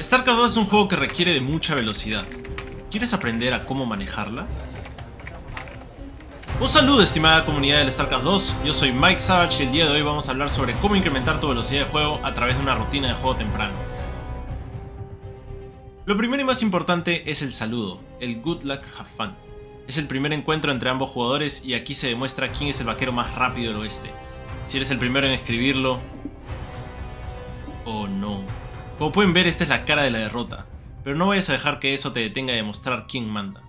StarCraft 2 es un juego que requiere de mucha velocidad. ¿Quieres aprender a cómo manejarla? Un saludo, estimada comunidad del StarCraft 2, yo soy Mike Savage y el día de hoy vamos a hablar sobre cómo incrementar tu velocidad de juego a través de una rutina de juego temprano. Lo primero y más importante es el saludo, el Good Luck Have Fun. Es el primer encuentro entre ambos jugadores y aquí se demuestra quién es el vaquero más rápido del oeste. Si eres el primero en escribirlo... oh no. Como pueden ver, esta es la cara de la derrota, pero no vayas a dejar que eso te detenga de demostrar quién manda.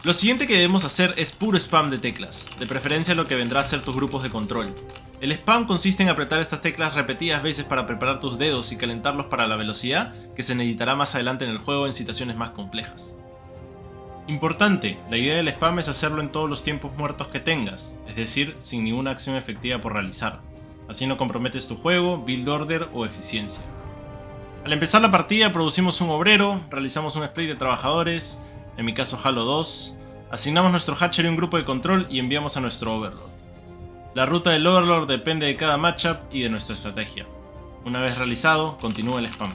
Lo siguiente que debemos hacer es puro spam de teclas, de preferencia lo que vendrá a ser tus grupos de control. El spam consiste en apretar estas teclas repetidas veces para preparar tus dedos y calentarlos para la velocidad que se necesitará más adelante en el juego en situaciones más complejas. Importante, la idea del spam es hacerlo en todos los tiempos muertos que tengas, es decir, sin ninguna acción efectiva por realizar. Así no comprometes tu juego, build order o eficiencia. Al empezar la partida producimos un obrero, realizamos un split de trabajadores, en mi caso Halo 2, asignamos nuestro hatcher y un grupo de control y enviamos a nuestro Overlord. La ruta del Overlord depende de cada matchup y de nuestra estrategia. Una vez realizado, continúa el spam.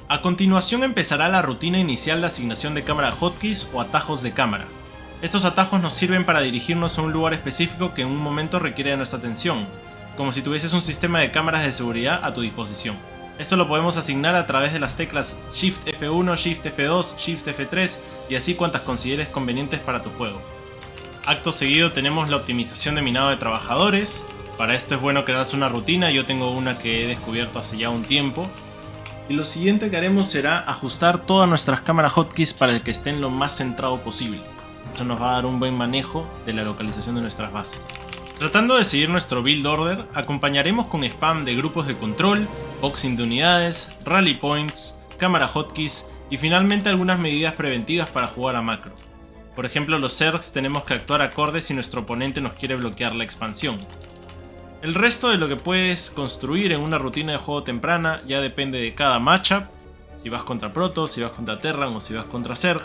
A continuación empezará la rutina inicial de asignación de cámara hotkeys o atajos de cámara. Estos atajos nos sirven para dirigirnos a un lugar específico que en un momento requiere de nuestra atención, como si tuvieses un sistema de cámaras de seguridad a tu disposición. Esto lo podemos asignar a través de las teclas Shift F1, Shift F2, Shift F3 y así cuantas consideres convenientes para tu juego. Acto seguido tenemos la optimización de minado de trabajadores. Para esto es bueno crearse una rutina, yo tengo una que he descubierto hace ya un tiempo. Y lo siguiente que haremos será ajustar todas nuestras cámaras hotkeys para que estén lo más centrado posible. Eso nos va a dar un buen manejo de la localización de nuestras bases. Tratando de seguir nuestro build order, acompañaremos con spam de grupos de control, boxing de unidades, rally points, cámara hotkeys y finalmente algunas medidas preventivas para jugar a macro. Por ejemplo, los Zergs tenemos que actuar acorde si nuestro oponente nos quiere bloquear la expansión. El resto de lo que puedes construir en una rutina de juego temprana ya depende de cada matchup, si vas contra Protoss, si vas contra Terran o si vas contra Zerg.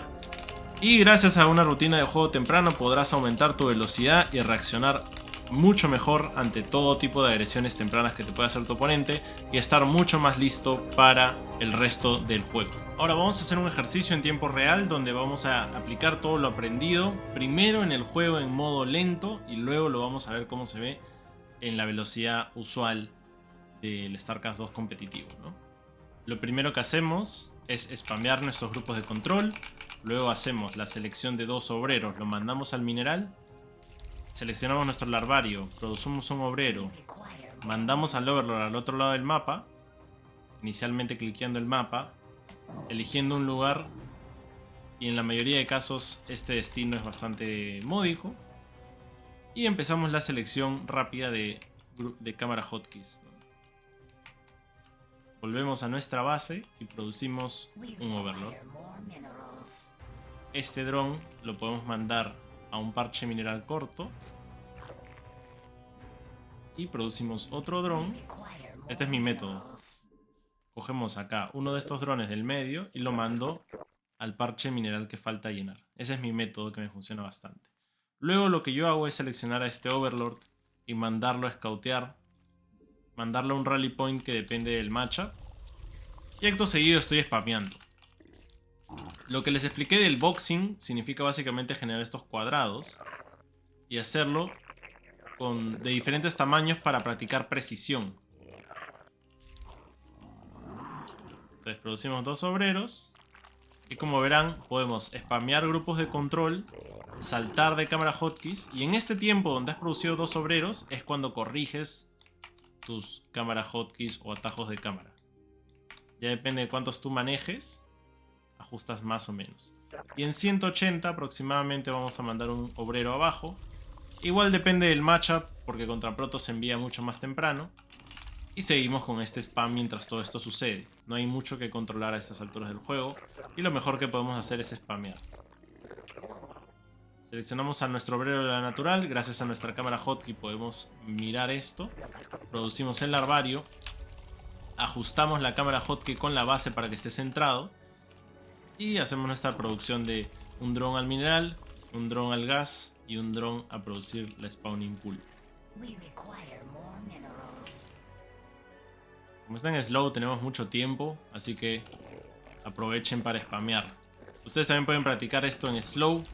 Y gracias a una rutina de juego temprano podrás aumentar tu velocidad y reaccionar mucho mejor ante todo tipo de agresiones tempranas que te pueda hacer tu oponente y estar mucho más listo para el resto del juego. Ahora vamos a hacer un ejercicio en tiempo real donde vamos a aplicar todo lo aprendido primero en el juego en modo lento y luego lo vamos a ver cómo se ve en la velocidad usual del StarCraft 2 competitivo, ¿no? Lo primero que hacemos es spamear nuestros grupos de control, luego hacemos la selección de 2 obreros, lo mandamos al mineral. Seleccionamos nuestro larvario, producimos un obrero, mandamos al Overlord al otro lado del mapa, inicialmente cliqueando el mapa, eligiendo un lugar y en la mayoría de casos este destino es bastante módico y empezamos la selección rápida de cámara hotkeys. Volvemos a nuestra base y producimos un Overlord. Este dron lo podemos mandar a un parche mineral corto y producimos otro dron. Este es mi método. Cogemos acá uno de estos drones del medio y lo mando al parche mineral que falta llenar. Ese es mi método que me funciona bastante. Luego lo que yo hago es seleccionar a este Overlord y mandarlo a scoutear, mandarlo a un rally point que depende del matchup y acto seguido estoy spameando. Lo que les expliqué del boxing significa básicamente generar estos cuadrados y hacerlo de diferentes tamaños para practicar precisión. Entonces producimos 2 obreros y como verán podemos spamear grupos de control, saltar de cámara hotkeys y en este tiempo donde has producido 2 obreros es cuando corriges tus cámara hotkeys o atajos de cámara. Ya depende de cuántos tú manejes, ajustas más o menos. Y en 180 aproximadamente vamos a mandar un obrero abajo. Igual depende del matchup, porque contra Protoss se envía mucho más temprano. Y seguimos con este spam mientras todo esto sucede. No hay mucho que controlar a estas alturas del juego. Y lo mejor que podemos hacer es spamear. Seleccionamos a nuestro obrero de la natural. Gracias a nuestra cámara hotkey podemos mirar esto. Producimos el larvario. Ajustamos la cámara hotkey con la base para que esté centrado. Y hacemos nuestra producción de un dron al mineral, un dron al gas y un dron a producir la spawning pool. Como está en slow tenemos mucho tiempo, así que aprovechen para spamear. Ustedes también pueden practicar esto en slow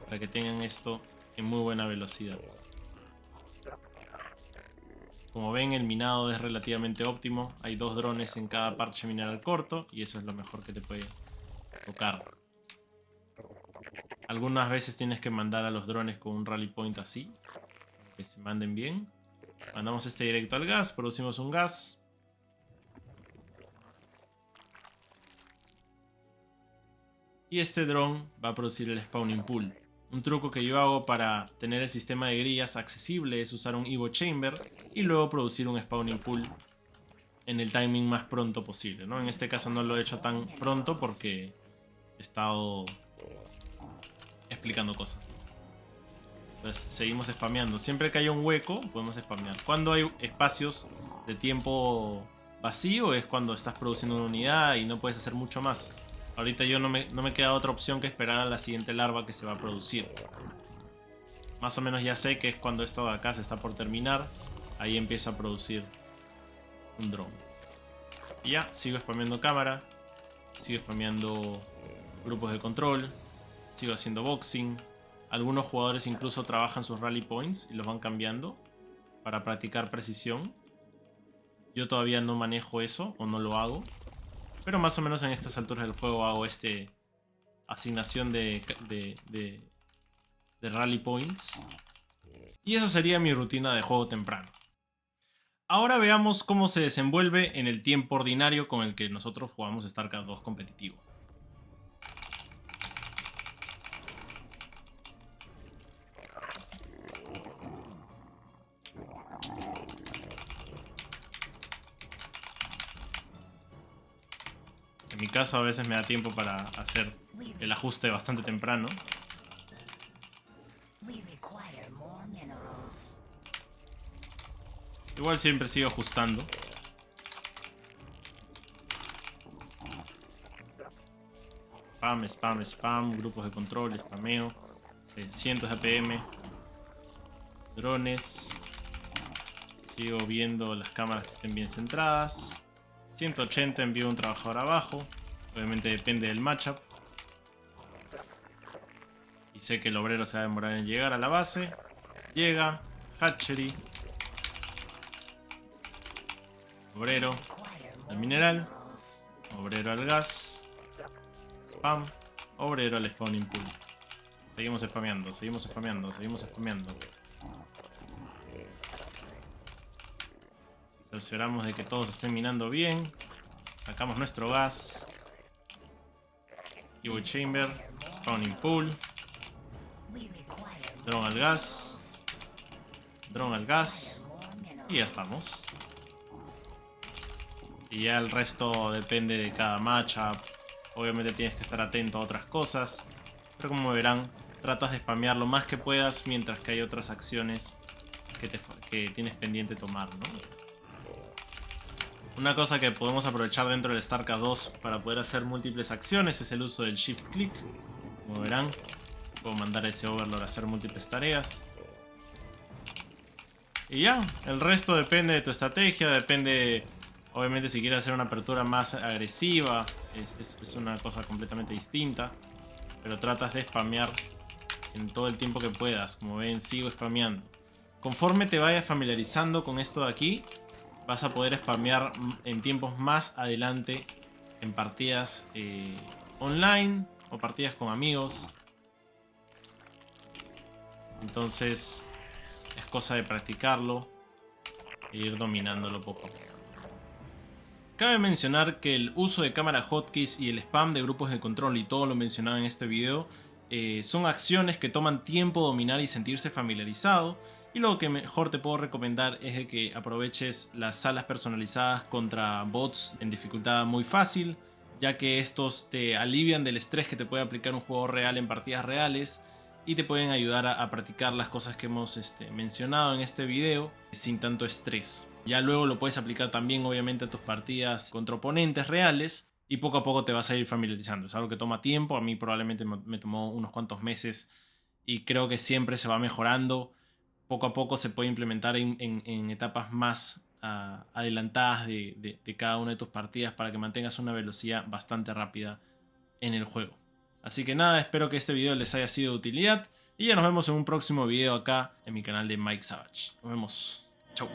para que tengan esto en muy buena velocidad. Como ven, el minado es relativamente óptimo. Hay 2 drones en cada parche mineral corto y eso es lo mejor que te puede tocar. Algunas veces tienes que mandar a los drones con un rally point así, que se manden bien. Mandamos este directo al gas, producimos un gas. Y este dron va a producir el spawning pool. Un truco que yo hago para tener el sistema de grillas accesible es usar un Evo Chamber y luego producir un spawning pool en el timing más pronto posible, ¿no? En este caso no lo he hecho tan pronto porque he estado explicando cosas. Entonces seguimos spameando. Siempre que haya un hueco podemos spamear. Cuando hay espacios de tiempo vacío es cuando estás produciendo una unidad y no puedes hacer mucho más. Ahorita yo no me queda otra opción que esperar a la siguiente larva que se va a producir. Más o menos ya sé que es cuando esto de acá se está por terminar. Ahí empiezo a producir un drone. Y ya, sigo spameando cámara. Sigo spameando grupos de control. Sigo haciendo boxing. Algunos jugadores incluso trabajan sus rally points y los van cambiando para practicar precisión. Yo todavía no manejo eso o no lo hago. Pero más o menos en estas alturas del juego hago asignación de rally points. Y eso sería mi rutina de juego temprano. Ahora veamos cómo se desenvuelve en el tiempo ordinario con el que nosotros jugamos StarCraft 2 competitivo. En mi caso a veces me da tiempo para hacer el ajuste bastante temprano. Igual siempre sigo ajustando. Spam, spam, spam, grupos de control, spameo. 600 APM. Drones. Sigo viendo las cámaras que estén bien centradas. 180 envío un trabajador abajo. Obviamente depende del matchup. Y sé que el obrero se va a demorar en llegar a la base. Llega. Hatchery. Obrero al mineral. Obrero al gas. Spam. Obrero al spawning pool. Seguimos spameando, seguimos spameando, seguimos spameando. Cercioramos de que todos estén minando bien. Sacamos nuestro gas. Evo Chamber. Spawning Pool. Drone al gas. Drone al gas. Y ya estamos. Y ya el resto depende de cada matchup. Obviamente tienes que estar atento a otras cosas. Pero como verán, tratas de spamear lo más que puedas mientras que hay otras acciones que tienes pendiente tomar, ¿no? Una cosa que podemos aprovechar dentro del StarCraft 2 para poder hacer múltiples acciones es el uso del Shift Click. Como verán, puedo mandar a ese Overlord a hacer múltiples tareas. Y ya, el resto depende de tu estrategia, depende, obviamente, si quieres hacer una apertura más agresiva, es una cosa completamente distinta. Pero tratas de spamear en todo el tiempo que puedas. Como ven, sigo spameando. Conforme te vayas familiarizando con esto de aquí, vas a poder spamear en tiempos más adelante en partidas online o partidas con amigos. Entonces es cosa de practicarlo e ir dominándolo poco a poco. Cabe mencionar que el uso de cámara hotkeys y el spam de grupos de control y todo lo mencionado en este video son acciones que toman tiempo dominar y sentirse familiarizado. Y lo que mejor te puedo recomendar es que aproveches las salas personalizadas contra bots en dificultad muy fácil, ya que estos te alivian del estrés que te puede aplicar un juego real en partidas reales y te pueden ayudar a practicar las cosas que hemos mencionado en este video sin tanto estrés. Ya luego lo puedes aplicar también obviamente a tus partidas contra oponentes reales y poco a poco te vas a ir familiarizando. Es algo que toma tiempo, a mí probablemente me tomó unos cuantos meses y creo que siempre se va mejorando. Poco a poco se puede implementar en etapas más adelantadas de cada una de tus partidas para que mantengas una velocidad bastante rápida en el juego. Así que nada, espero que este video les haya sido de utilidad y ya nos vemos en un próximo video acá en mi canal de Mike Savage. Nos vemos. Chau.